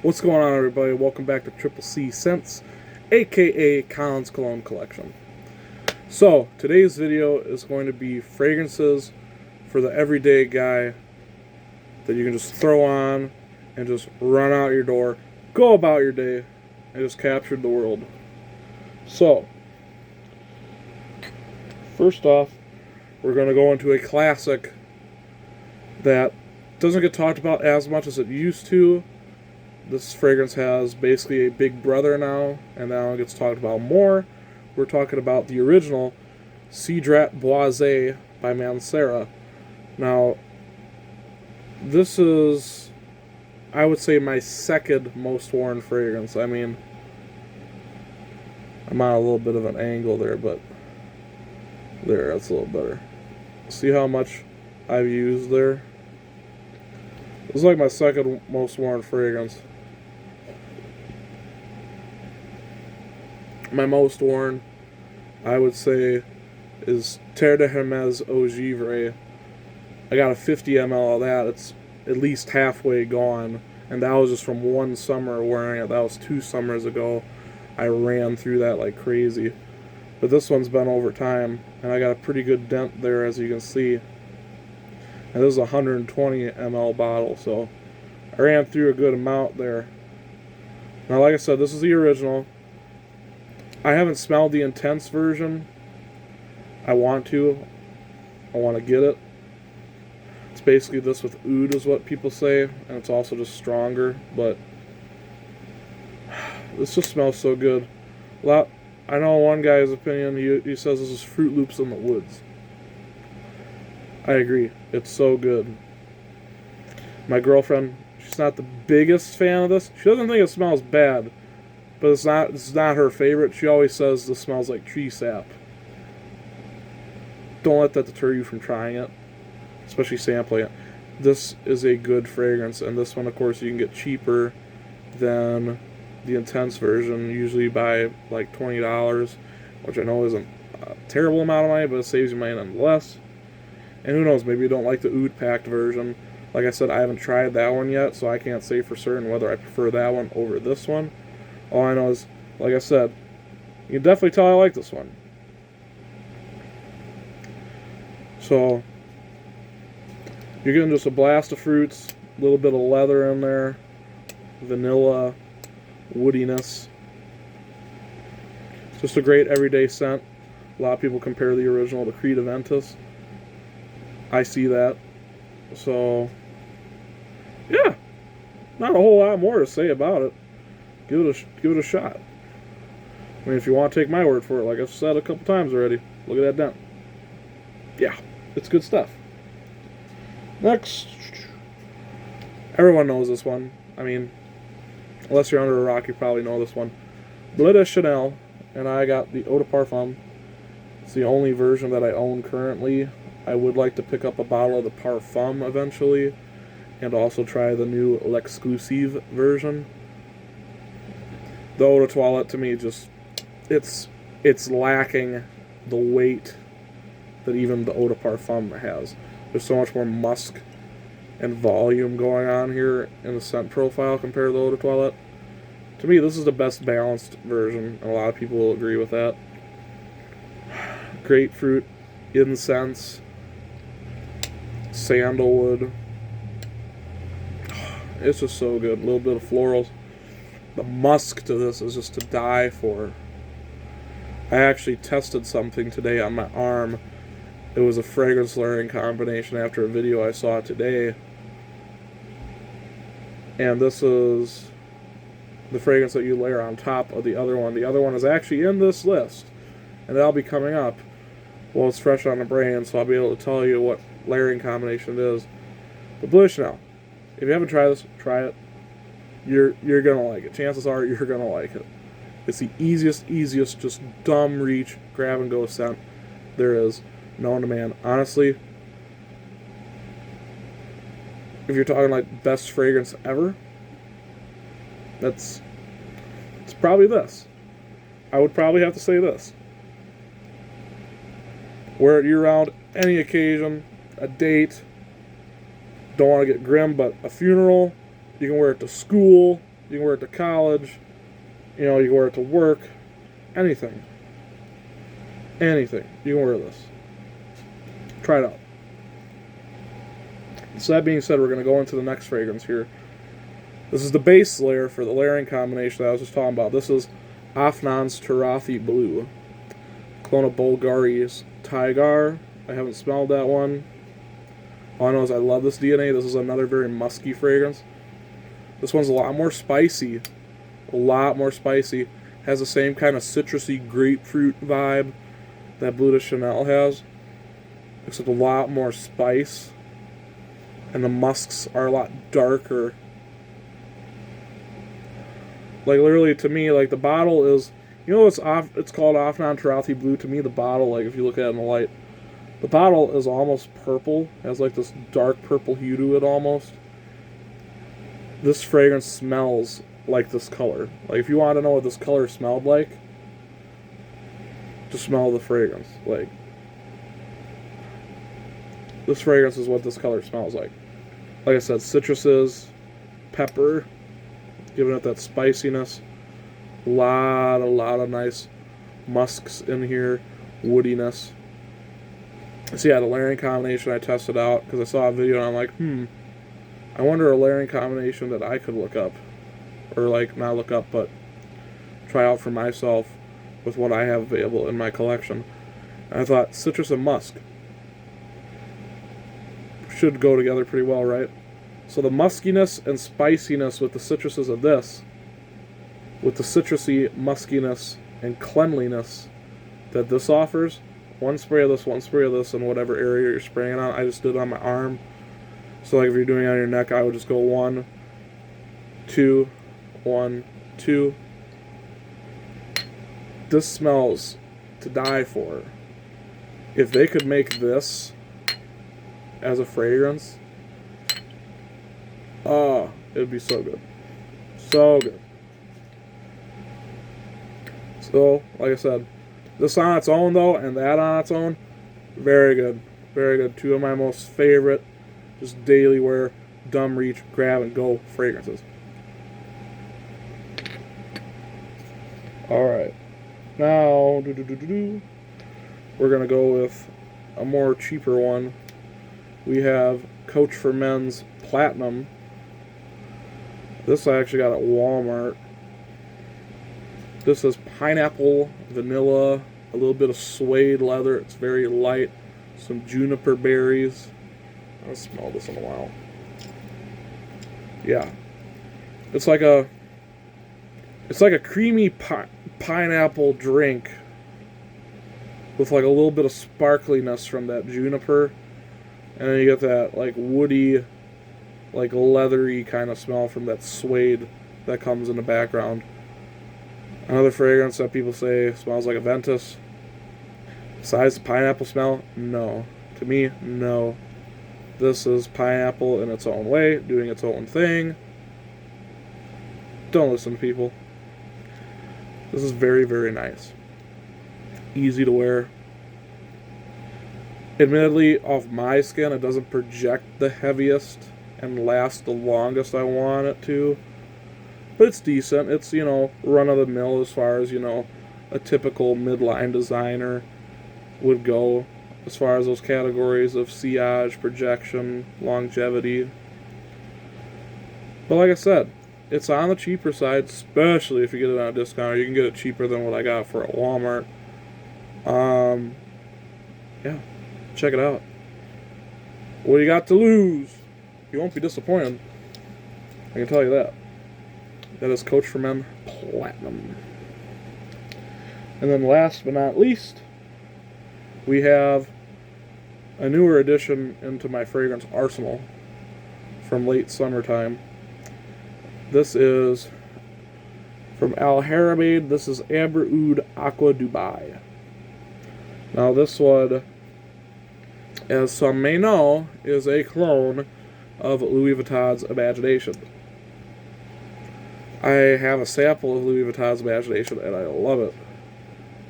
What's going on, everybody? Welcome back to Triple C Scents, aka Collins Cologne Collection. So, today's video is going to be fragrances for the everyday guy that you can just throw on and just run out your door, go about your day, and just capture the world. So, first off, we're going to go into a classic that doesn't get talked about as much as it used to. This fragrance has basically a big brother now, and now it gets talked about more. We're talking about the original Cedrat Boise by Mancera. Now, this is, I would say, my second most worn fragrance. I mean, I'm on a little bit of an angle there, but there, that's a little better. See how much I've used there? This is like my second most worn fragrance. My most worn, I would say, is Terre de Hermes Eau Givre. I got a 50 ml of that. It's at least halfway gone. And that was just from one summer wearing it. That was 2 summers ago. I ran through that like crazy. But this one's been over time. And I got a pretty good dent there, as you can see. And this is a 120 ml bottle. So I ran through a good amount there. Now, like I said, this is the original. I haven't smelled the intense version. I want to. I want to get it. It's basically this with oud is what people say, and it's also just stronger, but this just smells so good. I know one guy's opinion, he says this is Fruit Loops in the woods. I agree. It's so good. My girlfriend, she's not the biggest fan of this. She doesn't think it smells bad. But it's not her favorite. She always says this smells like tree sap. Don't let that deter you from trying it, especially sampling it. This is a good fragrance, and this one, of course, you can get cheaper than the intense version, usually by like $20, which I know isn't a terrible amount of money, but it saves you money nonetheless. And who knows, maybe you don't like the oud packed version. Like I said, I haven't tried that one yet, so I can't say for certain whether I prefer that one over this one. All I know is, like I said, you can definitely tell I like this one. So, you're getting just a blast of fruits, a little bit of leather in there, vanilla, woodiness. Just a great everyday scent. A lot of people compare the original to Creed Aventus. I see that. So, yeah, not a whole lot more to say about it. Give it a shot. I mean, if you want to take my word for it, like I've said a couple times already, look at that dent. Yeah, it's good stuff. Next, everyone knows this one. I mean, unless you're under a rock, you probably know this one. Bleu de Chanel, and I got the Eau de Parfum. It's the only version that I own currently. I would like to pick up a bottle of the Parfum eventually, and also try the new L'Exclusive version. The Eau de Toilette, to me, just, it's lacking the weight that even the Eau de Parfum has. There's so much more musk and volume going on here in the scent profile compared to the Eau de Toilette. To me, this is the best balanced version, and a lot of people will agree with that. Grapefruit, incense, sandalwood. It's just so good. A little bit of florals. The musk to this is just to die for. I actually tested something today on my arm. It was a fragrance layering combination after a video I saw today. And this is the fragrance that you layer on top of the other one. The other one is actually in this list, and that'll be coming up. Well, it's fresh on the brain, so I'll be able to tell you what layering combination it is. But Bleu de Chanel, if you haven't tried this, try it. You're gonna like it. Chances are you're gonna like it. It's the easiest, just dumb reach, grab and go scent there is known to man. Honestly, if you're talking like best fragrance ever, it's probably this. I would probably have to say this. Wear it year-round, any occasion, a date. Don't want to get grim, but a funeral. You can wear it to school. You can wear it to college. You know, you can wear it to work. Anything. Anything. You can wear this. Try it out. So that being said, we're going to go into the next fragrance here. This is the base layer for the layering combination that I was just talking about. This is Afnan's Tarathi Blue. Clone of Bulgari's Tigar. I haven't smelled that one. All I know is I love this DNA. This is another very musky fragrance. This one's a lot more spicy. A lot more spicy. Has the same kind of citrusy grapefruit vibe that Bleu de Chanel has. Except a lot more spice. And the musks are a lot darker. Like, literally, to me, like, the bottle is... You know, it's called Afnan Tarathi Blue. To me, the bottle, like, if you look at it in the light, the bottle is almost purple. It has, like, this dark purple hue to it, almost. This fragrance smells like this color. Like, if you want to know what this color smelled like, just smell the fragrance. Like, this fragrance is what this color smells like. Like I said, citruses, pepper, giving it that spiciness. A lot of nice musks in here, woodiness. So yeah, the layering combination I tested out because I saw a video and I'm like, I wonder a layering combination that I could look up. Or like, not look up, but try out for myself with what I have available in my collection. And I thought citrus and musk should go together pretty well, right? So the muskiness and spiciness with the citruses of this, with the citrusy muskiness and cleanliness that this offers, one spray of this, one spray of this in whatever area you're spraying on. I just did it on my arm. So like if you're doing it on your neck, I would just go 1, 2, 1, 2. This smells to die for. If they could make this as a fragrance, it would be so good. So good. So, like I said, this on its own, though, and that on its own, very good. Very good. Two of my most favorite, just daily wear, dumb reach, grab and go fragrances. Alright. Now, we're going to go with a more cheaper one. We have Coach for Men's Platinum. This I actually got at Walmart. This is pineapple, vanilla, a little bit of suede leather. It's very light. Some juniper berries. I haven't smelled this in a while. Yeah. It's like a creamy pineapple drink with like a little bit of sparkliness from that juniper. And then you get that like woody, like leathery kind of smell from that suede that comes in the background. Another fragrance that people say smells like a Ventus. Besides the pineapple smell, no. To me, no. This is pineapple in its own way, doing its own thing. Don't listen to people. This is very, very nice. Easy to wear. Admittedly, off my skin, it doesn't project the heaviest and last the longest I want it to. But it's decent. It's, run-of-the-mill as far as, a typical midline designer would go as far as those categories of sillage, projection, longevity. But like I said, it's on the cheaper side, especially if you get it on a discount, or you can get it cheaper than what I got for at Walmart. Yeah, check it out. What do you got to lose? You won't be disappointed. I can tell you that. That is Coach for Men Platinum. And then last but not least, we have a newer addition into my fragrance arsenal from late summertime. This is from Al Haramaid. This is Amber Oud Aqua Dubai. Now this one, as some may know, is a clone of Louis Vuitton's Imagination. I have a sample of Louis Vuitton's Imagination and I love it.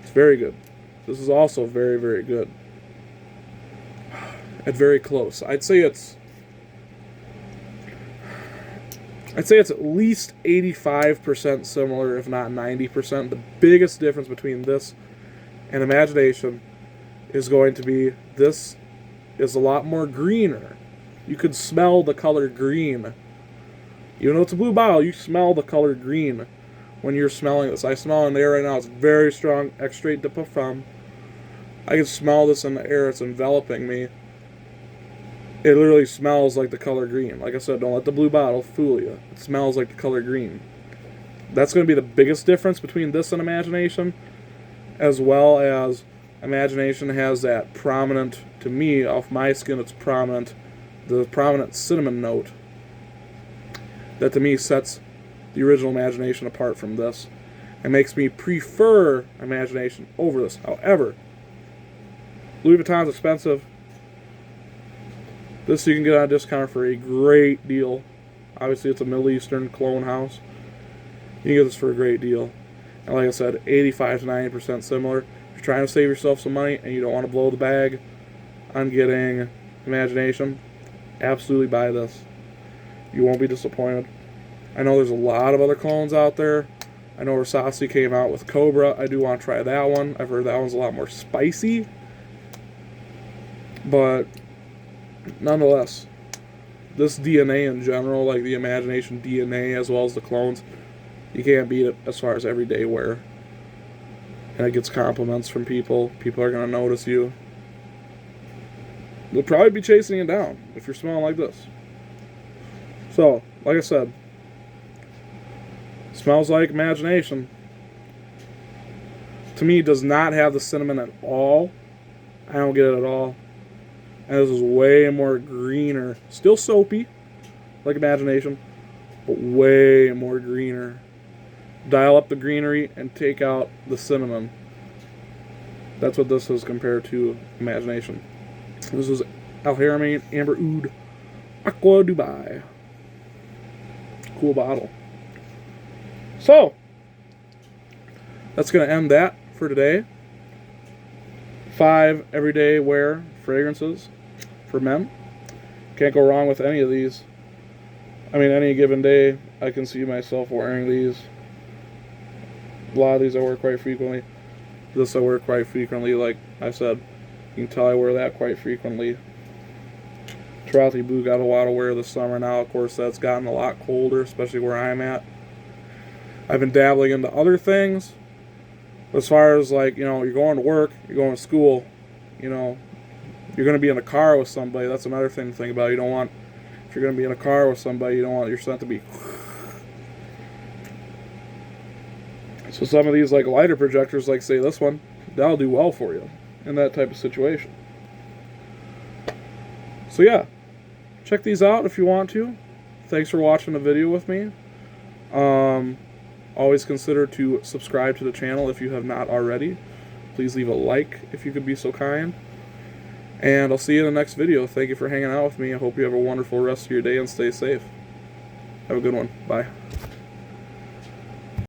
It's very good. This is also very, very good. And very close. I'd say it's I'd say it's at least 85% similar, if not 90%. The biggest difference between this and Imagination is going to be this is a lot more greener. You could smell the color green. Even though it's a blue bottle, you smell the color green when you're smelling this. I smell it in the air right now. It's very strong extrait de parfum. I can smell this in the air. It's enveloping me. It literally smells like the color green. Like I said, don't let the blue bottle fool you. It smells like the color green. That's going to be the biggest difference between this and Imagination, as well as Imagination has that prominent, to me, off my skin, it's prominent, the prominent cinnamon note that to me sets the original Imagination apart from this and makes me prefer Imagination over this. However, Louis Vuitton's expensive. This you can get on a discount for a great deal. Obviously, it's a Middle Eastern cologne house. You can get this for a great deal. And like I said, 85 to 90% similar. If you're trying to save yourself some money and you don't want to blow the bag on getting Imagination, absolutely buy this. You won't be disappointed. I know there's a lot of other colognes out there. I know Versace came out with Cobra. I do want to try that one. I've heard that one's a lot more spicy. But nonetheless, this DNA in general, like the Imagination DNA as well as the clones, you can't beat it as far as everyday wear. And it gets compliments from people. People are going to notice you. They'll probably be chasing you down if you're smelling like this. So, like I said, smells like Imagination. To me, does not have the cinnamon at all. I don't get it at all. And this is way more greener. Still soapy, like Imagination, but way more greener. Dial up the greenery and take out the cinnamon. That's what this is compared to Imagination. This is Al Haramain Amber Oud Aqua Dubai. Cool bottle. So, that's going to end that for today. 5 everyday wear fragrances for men. Can't go wrong with any of these. I mean, any given day, I can see myself wearing these. A lot of these I wear quite frequently. This I wear quite frequently, like I said. You can tell I wear that quite frequently. Trothy Blue got a lot of wear this summer now. Of course, that's gotten a lot colder, especially where I'm at. I've been dabbling into other things. As far as, like, you know, you're going to work, you're going to school, you know, you're going to be in a car with somebody. That's another thing to think about. You don't want, if you're going to be in a car with somebody, you don't want your scent to be. So some of these, like, lighter projectors, like, say this one, that'll do well for you in that type of situation. So, yeah. Check these out if you want to. Thanks for watching the video with me. Always consider to subscribe to the channel if you have not already. Please leave a like if you could be so kind. And I'll see you in the next video. Thank you for hanging out with me. I hope you have a wonderful rest of your day and stay safe. Have a good one. Bye.